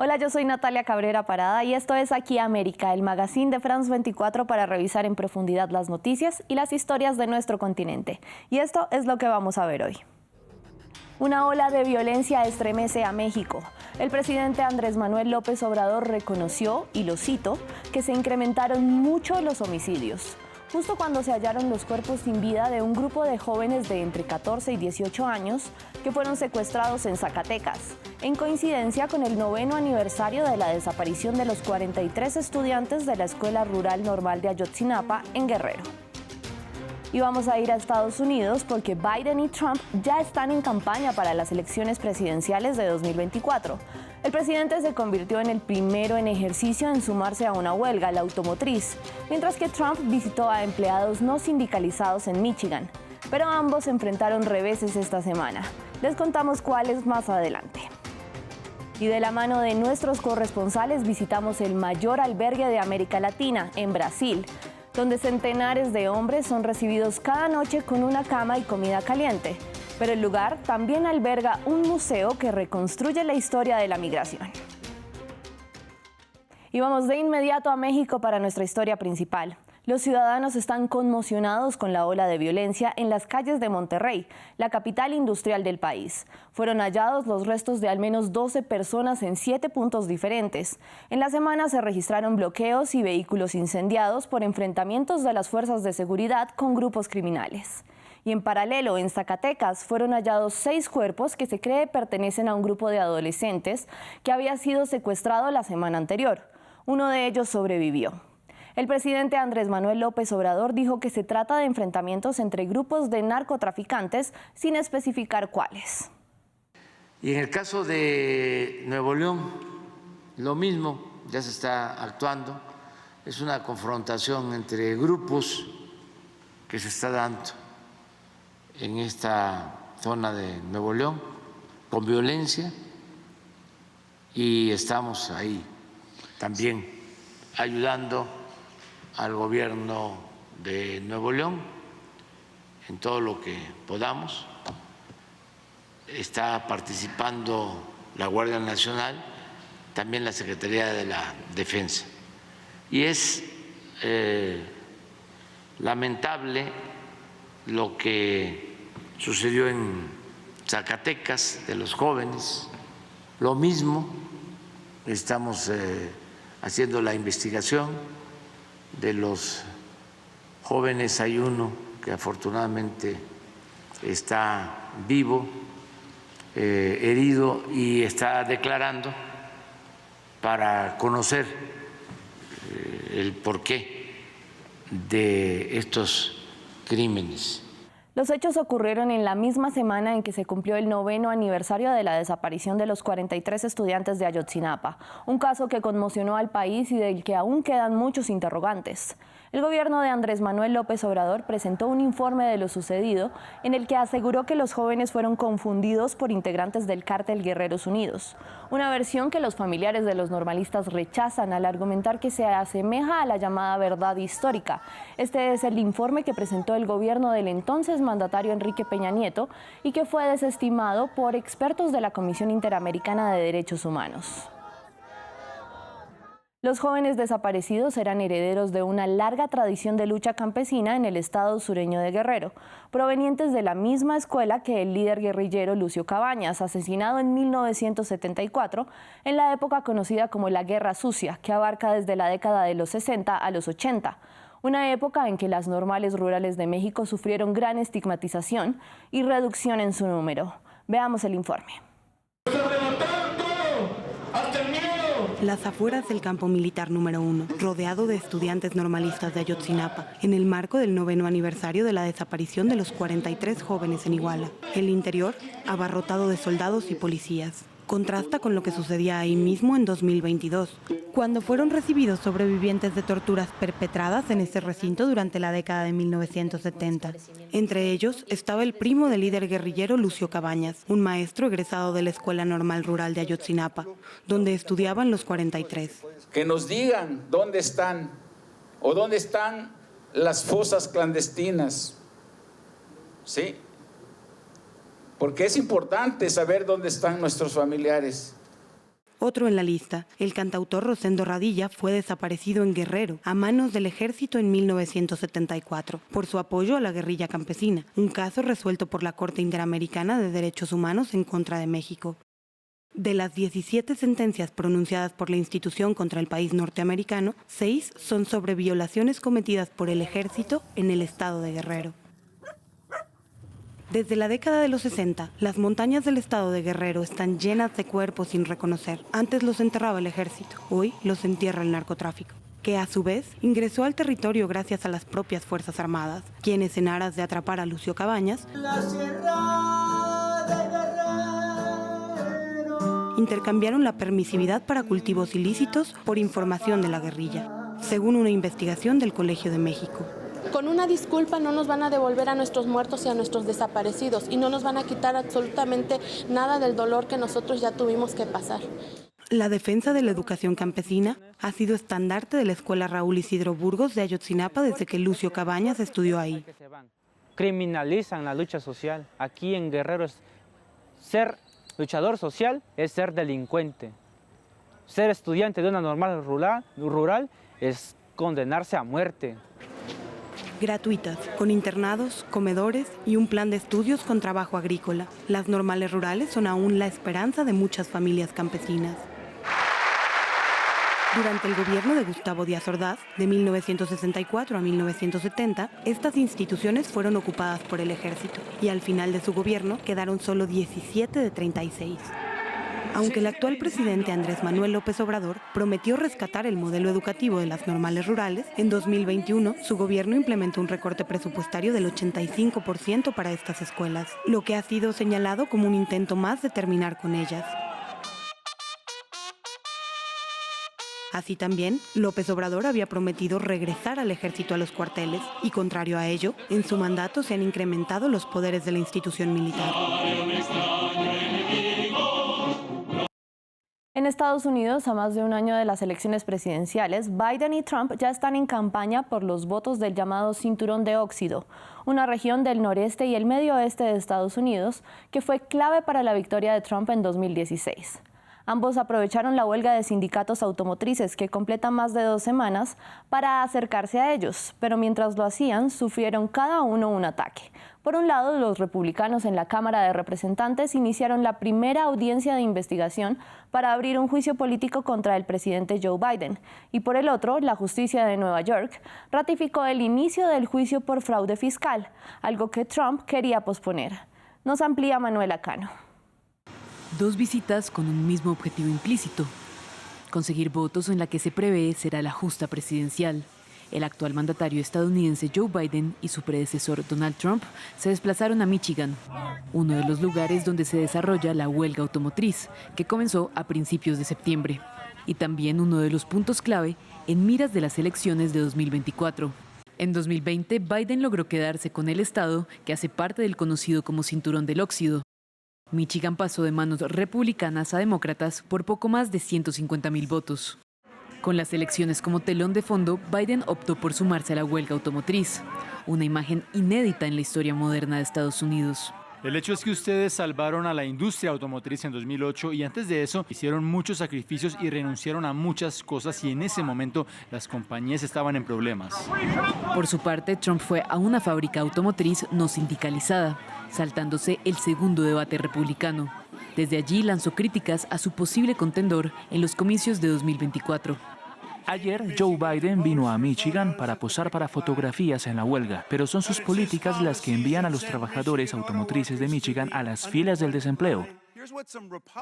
Hola, yo soy Natalia Cabrera Parada y esto es Aquí América, el magazine de France 24 para revisar en profundidad las noticias y las historias de nuestro continente. Y esto es lo que vamos a ver hoy. Una ola de violencia estremece a México. El presidente Andrés Manuel López Obrador reconoció, y lo cito, que se incrementaron mucho los homicidios. Justo cuando se hallaron los cuerpos sin vida de un grupo de jóvenes de entre 14 y 18 años que fueron secuestrados en Zacatecas, en coincidencia con el 9º aniversario de la desaparición de los 43 estudiantes de la Escuela Rural Normal de Ayotzinapa, en Guerrero. Y vamos a ir a Estados Unidos porque Biden y Trump ya están en campaña para las elecciones presidenciales de 2024. El presidente se convirtió en el primero en ejercicio en sumarse a una huelga, la automotriz, mientras que Trump visitó a empleados no sindicalizados en Michigan. Pero ambos enfrentaron reveses esta semana. Les contamos cuáles más adelante. Y de la mano de nuestros corresponsales visitamos el mayor albergue de América Latina, en Brasil, donde centenares de hombres son recibidos cada noche con una cama y comida caliente. Pero el lugar también alberga un museo que reconstruye la historia de la migración. Y vamos de inmediato a México para nuestra historia principal. Los ciudadanos están conmocionados con la ola de violencia en las calles de Monterrey, la capital industrial del país. Fueron hallados los restos de al menos 12 personas en 7 puntos diferentes. En la semana se registraron bloqueos y vehículos incendiados por enfrentamientos de las fuerzas de seguridad con grupos criminales. Y en paralelo, en Zacatecas, fueron hallados 6 cuerpos que se cree pertenecen a un grupo de adolescentes que había sido secuestrado la semana anterior. Uno de ellos sobrevivió. El presidente Andrés Manuel López Obrador dijo que se trata de enfrentamientos entre grupos de narcotraficantes sin especificar cuáles. Y en el caso de Nuevo León, lo mismo, ya se está actuando. Es una confrontación entre grupos que se está dando en esta zona de Nuevo León con violencia y estamos ahí también ayudando al gobierno de Nuevo León en todo lo que podamos. Está participando la Guardia Nacional, también la Secretaría de la Defensa. Y es lamentable lo que sucedió en Zacatecas de los jóvenes. Lo mismo, estamos haciendo la investigación de los jóvenes. Hay uno que afortunadamente está vivo, herido, y está declarando para conocer el porqué de estos crímenes. Los hechos ocurrieron en la misma semana en que se cumplió el 9º aniversario de la desaparición de los 43 estudiantes de Ayotzinapa, un caso que conmocionó al país y del que aún quedan muchos interrogantes. El gobierno de Andrés Manuel López Obrador presentó un informe de lo sucedido en el que aseguró que los jóvenes fueron confundidos por integrantes del cártel Guerreros Unidos, una versión que los familiares de los normalistas rechazan al argumentar que se asemeja a la llamada verdad histórica. Este es el informe que presentó el gobierno del entonces mandatario Enrique Peña Nieto y que fue desestimado por expertos de la Comisión Interamericana de Derechos Humanos. Los jóvenes desaparecidos eran herederos de una larga tradición de lucha campesina en el estado sureño de Guerrero, provenientes de la misma escuela que el líder guerrillero Lucio Cabañas, asesinado en 1974, en la época conocida como la Guerra Sucia, que abarca desde la década de los 60 a los 80. Una época en que las normales rurales de México sufrieron gran estigmatización y reducción en su número. Veamos el informe. Las afueras del campo militar número 1, rodeado de estudiantes normalistas de Ayotzinapa, en el marco del 9º aniversario de la desaparición de los 43 jóvenes en Iguala. El interior, abarrotado de soldados y policías. Contrasta con lo que sucedía ahí mismo en 2022, cuando fueron recibidos sobrevivientes de torturas perpetradas en este recinto durante la década de 1970. Entre ellos estaba el primo del líder guerrillero Lucio Cabañas, un maestro egresado de la Escuela Normal Rural de Ayotzinapa, donde estudiaban los 43. Que nos digan dónde están o dónde están las fosas clandestinas, ¿sí? Porque es importante saber dónde están nuestros familiares. Otro en la lista, el cantautor Rosendo Radilla, fue desaparecido en Guerrero a manos del ejército en 1974 por su apoyo a la guerrilla campesina, un caso resuelto por la Corte Interamericana de Derechos Humanos en contra de México. De las 17 sentencias pronunciadas por la institución contra el país norteamericano, 6 son sobre violaciones cometidas por el ejército en el estado de Guerrero. Desde la década de los 60, las montañas del estado de Guerrero están llenas de cuerpos sin reconocer. Antes los enterraba el ejército, hoy los entierra el narcotráfico, que a su vez ingresó al territorio gracias a las propias Fuerzas Armadas, quienes en aras de atrapar a Lucio Cabañas intercambiaron la permisividad para cultivos ilícitos por información de la guerrilla, según una investigación del Colegio de México. Con una disculpa no nos van a devolver a nuestros muertos y a nuestros desaparecidos y no nos van a quitar absolutamente nada del dolor que nosotros ya tuvimos que pasar. La defensa de la educación campesina ha sido estandarte de la Escuela Raúl Isidro Burgos de Ayotzinapa desde que Lucio Cabañas estudió ahí. Criminalizan la lucha social. Aquí en Guerrero ser luchador social es ser delincuente. Ser estudiante de una normal rural es condenarse a muerte. Gratuitas, con internados, comedores y un plan de estudios con trabajo agrícola. Las normales rurales son aún la esperanza de muchas familias campesinas. Durante el gobierno de Gustavo Díaz Ordaz, de 1964 a 1970, estas instituciones fueron ocupadas por el ejército y al final de su gobierno quedaron solo 17 de 36. Aunque el actual presidente Andrés Manuel López Obrador prometió rescatar el modelo educativo de las normales rurales, en 2021 su gobierno implementó un recorte presupuestario del 85% para estas escuelas, lo que ha sido señalado como un intento más de terminar con ellas. Así también, López Obrador había prometido regresar al ejército a los cuarteles y, contrario a ello, en su mandato se han incrementado los poderes de la institución militar. En Estados Unidos, a más de un año de las elecciones presidenciales, Biden y Trump ya están en campaña por los votos del llamado Cinturón de Óxido, una región del noreste y el medio oeste de Estados Unidos que fue clave para la victoria de Trump en 2016. Ambos aprovecharon la huelga de sindicatos automotrices que completa más de 2 semanas para acercarse a ellos, pero mientras lo hacían, sufrieron cada uno un ataque. Por un lado, los republicanos en la Cámara de Representantes iniciaron la primera audiencia de investigación para abrir un juicio político contra el presidente Joe Biden. Y por el otro, la justicia de Nueva York ratificó el inicio del juicio por fraude fiscal, algo que Trump quería posponer. Nos amplía Manuela Cano. 2 visitas con un mismo objetivo implícito: conseguir votos en la que se prevé será la justa presidencial. El actual mandatario estadounidense Joe Biden y su predecesor Donald Trump se desplazaron a Michigan, uno de los lugares donde se desarrolla la huelga automotriz, que comenzó a principios de septiembre, y también uno de los puntos clave en miras de las elecciones de 2024. En 2020, Biden logró quedarse con el estado que hace parte del conocido como Cinturón del Óxido. Michigan pasó de manos republicanas a demócratas por poco más de 150,000 votos. Con las elecciones como telón de fondo, Biden optó por sumarse a la huelga automotriz, una imagen inédita en la historia moderna de Estados Unidos. El hecho es que ustedes salvaron a la industria automotriz en 2008 y antes de eso hicieron muchos sacrificios y renunciaron a muchas cosas y en ese momento las compañías estaban en problemas. Por su parte, Trump fue a una fábrica automotriz no sindicalizada, saltándose el segundo debate republicano. Desde allí lanzó críticas a su posible contendor en los comicios de 2024. Ayer, Joe Biden vino a Michigan para posar para fotografías en la huelga, pero son sus políticas las que envían a los trabajadores automotrices de Michigan a las filas del desempleo.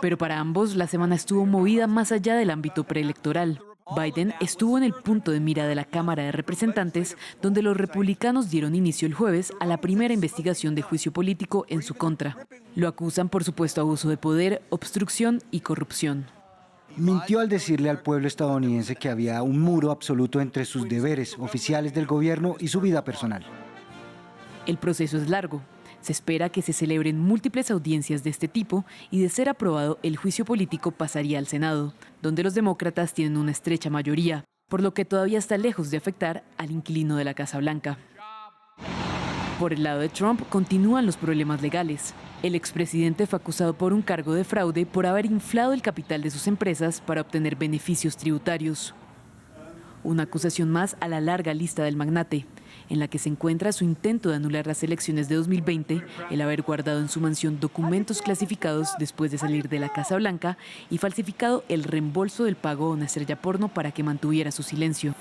Pero para ambos, la semana estuvo movida más allá del ámbito preelectoral. Biden estuvo en el punto de mira de la Cámara de Representantes, donde los republicanos dieron inicio el jueves a la primera investigación de juicio político en su contra. Lo acusan por supuesto abuso de poder, obstrucción y corrupción. Mintió al decirle al pueblo estadounidense que había un muro absoluto entre sus deberes oficiales del gobierno y su vida personal. El proceso es largo. Se espera que se celebren múltiples audiencias de este tipo y, de ser aprobado, el juicio político pasaría al Senado, donde los demócratas tienen una estrecha mayoría, por lo que todavía está lejos de afectar al inquilino de la Casa Blanca. Por el lado de Trump continúan los problemas legales. El expresidente fue acusado por un cargo de fraude por haber inflado el capital de sus empresas para obtener beneficios tributarios. Una acusación más a la larga lista del magnate, en la que se encuentra su intento de anular las elecciones de 2020, el haber guardado en su mansión documentos clasificados después de salir de la Casa Blanca y falsificado el reembolso del pago a una estrella porno para que mantuviera su silencio.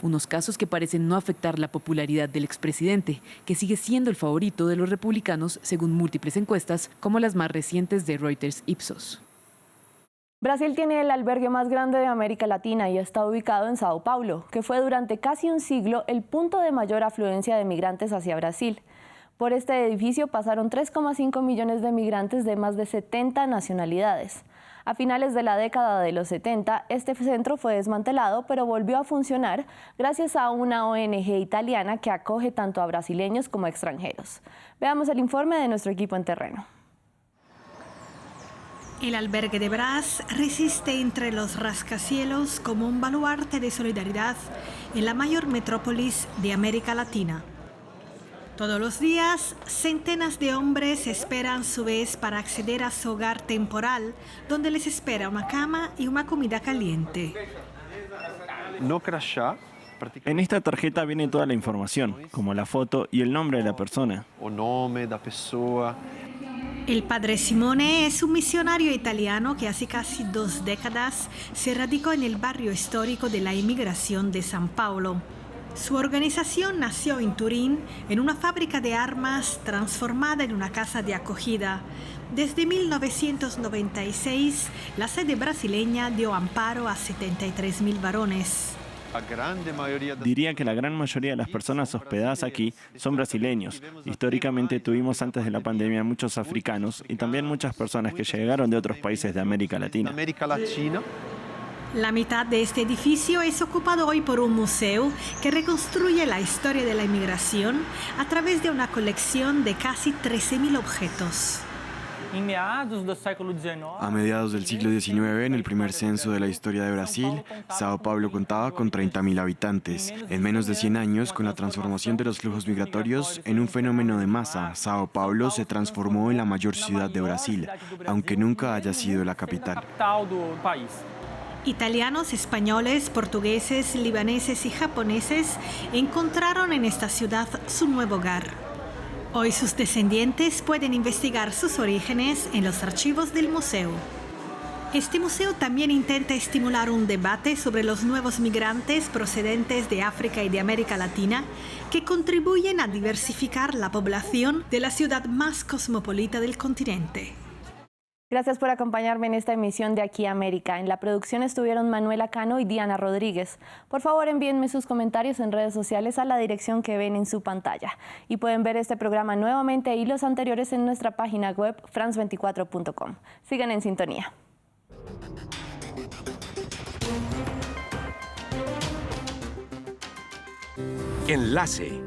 Unos casos que parecen no afectar la popularidad del expresidente, que sigue siendo el favorito de los republicanos según múltiples encuestas, como las más recientes de Reuters Ipsos. Brasil tiene el albergue más grande de América Latina y está ubicado en Sao Paulo, que fue durante casi un siglo el punto de mayor afluencia de migrantes hacia Brasil. Por este edificio pasaron 3,5 millones de migrantes de más de 70 nacionalidades. A finales de la década de los 70, este centro fue desmantelado, pero volvió a funcionar gracias a una ONG italiana que acoge tanto a brasileños como a extranjeros. Veamos el informe de nuestro equipo en terreno. El albergue de Brás resiste entre los rascacielos como un baluarte de solidaridad en la mayor metrópolis de América Latina. Todos los días, centenas de hombres esperan su vez para acceder a su hogar temporal, donde les espera una cama y una comida caliente. En esta tarjeta viene toda la información, como la foto y el nombre de la persona. El padre Simone es un misionario italiano que hace casi 2 décadas se radicó en el barrio histórico de la inmigración de San Paulo. Su organización nació en Turín, en una fábrica de armas transformada en una casa de acogida. Desde 1996, la sede brasileña dio amparo a 73.000 varones. Diría que la gran mayoría de las personas hospedadas aquí son brasileños. Históricamente tuvimos antes de la pandemia muchos africanos y también muchas personas que llegaron de otros países de América Latina. La mitad de este edificio es ocupado hoy por un museo que reconstruye la historia de la inmigración a través de una colección de casi 13.000 objetos. A mediados del siglo XIX, en el primer censo de la historia de Brasil, Sao Paulo contaba con 30.000 habitantes. En menos de 100 años, con la transformación de los flujos migratorios en un fenómeno de masa, Sao Paulo se transformó en la mayor ciudad de Brasil, aunque nunca haya sido la capital. Italianos, españoles, portugueses, libaneses y japoneses encontraron en esta ciudad su nuevo hogar. Hoy sus descendientes pueden investigar sus orígenes en los archivos del museo. Este museo también intenta estimular un debate sobre los nuevos migrantes procedentes de África y de América Latina que contribuyen a diversificar la población de la ciudad más cosmopolita del continente. Gracias por acompañarme en esta emisión de Aquí América. En la producción estuvieron Manuela Cano y Diana Rodríguez. Por favor, envíenme sus comentarios en redes sociales a la dirección que ven en su pantalla. Y pueden ver este programa nuevamente y los anteriores en nuestra página web france24.com. Sigan en sintonía. Enlace.